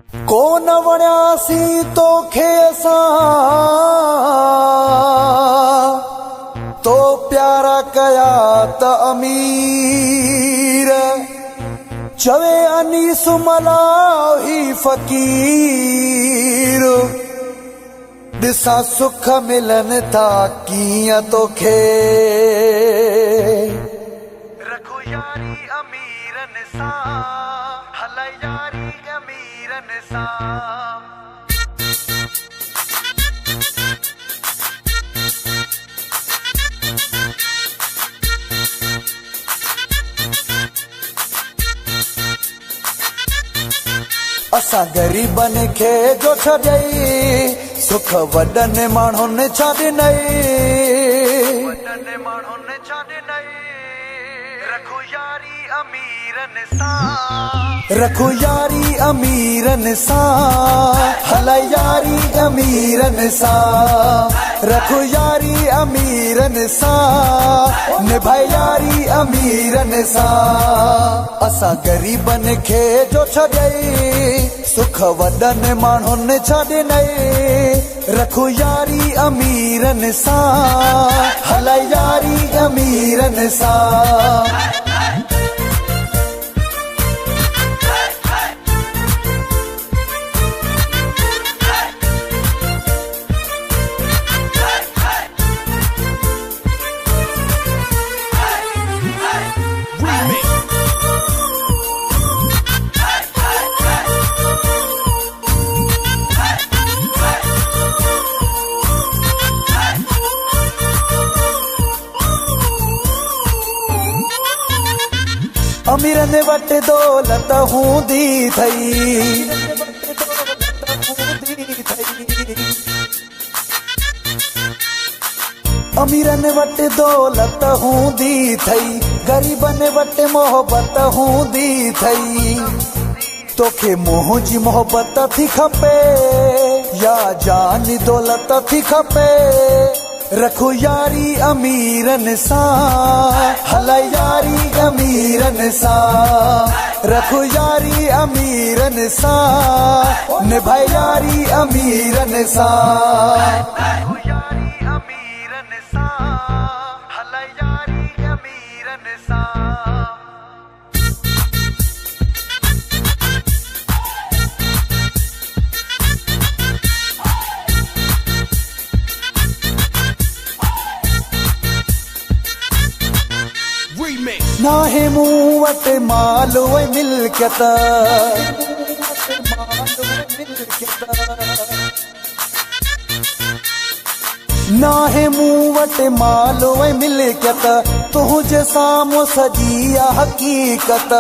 कोन वणियासी तोखे असां तो प्यारा कया त अमीर चवे अनीस मलाही फ़कीर ॾिसां सुख मिलन था कीअं तोखे रखो यारी अमीरन सां हल यारी अमीरन सां असां ग़रीबन खे जो छॾई सुख वॾनि माण्हुनि छा ॾिनई रखो यारी अमीरन सां रखो यारी अमीरन सां हल यारी अमीरन सां रखो यारी अमीरन सां निभाए यारी अमीरन सां असां ग़रीबन खे जो छॾई सुख वॾनि माण्हुनि छा ॾिनई रखो यारी अमीरन सां हल यारी अमीरन सां अमीरन वटि दौलत हूंदी थई अमीरन वटि दौलत हूंदी थई ग़रीबन वटि मोहबत हूंदी थई तोखे मोह जी मोहबत थी खपे या जान दौलत थी खपे रखो यारी अमीरन सां हल यारी अमीरन सां रखो यारी अमीरन सां निभाए यारी अमीरन सां यारी अमीरन सां हल यारी अमीरन सां नाहे मूं वटि माल ऐं मिल्कियत नाहे मूं वटि माल ऐं मिल्कियत तुंहिंजे साम्हूं सॼी हक़ीक़त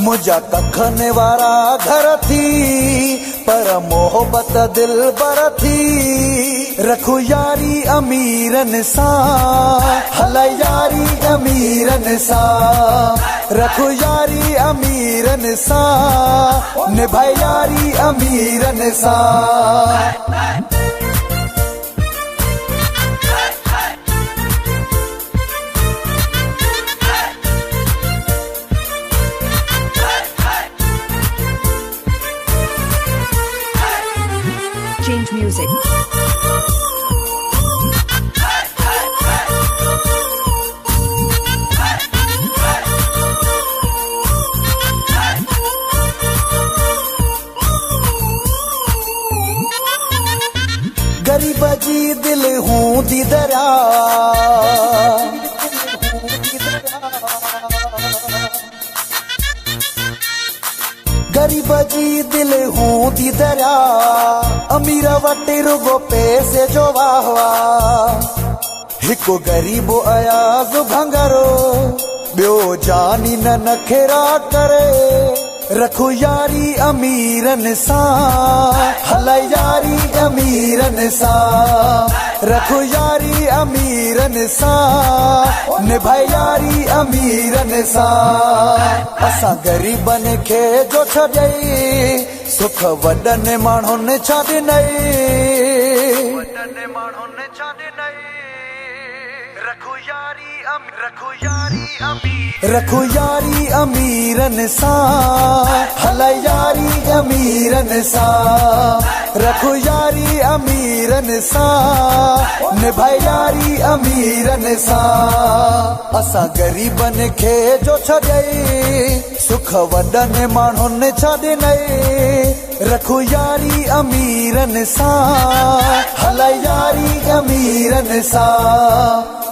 मुंहिंजा कखनि वारा घर थी पर मोहबत दिल बर थी रखो यारी अमीरन सां हल यारी अमीरन सां रखो यारी अमीरन सां निभाए यारी अमीरन सां Change music. गरीब जी दिल हूंदी दरिया गरीब जी दिल हूंदी दरिया अमीर वटि रुगो पैसे जो वाह हिकु ग़रीब अयाज़ भंगरो ॿियो जानी न नखेरा करे रखो यारी अमीरन सां हल यारी अमीरन सां रखो यारी अमीरन सां निभाए यारी अमीरन सां असां ग़रीबन खे जो छॾई सुख वॾनि माण्हुनि छा ॾिनई रखो यारी अमीरन सां हल यारी अमीरन सां रखो यारी अमीरन सां निभाए यारी अमीरन सां असां ग़रीबन खे जो छॾई सुख वॾनि माण्हुनि छा ॾिनई रखो यारी अमीरन सां हल यारी अमीरन सां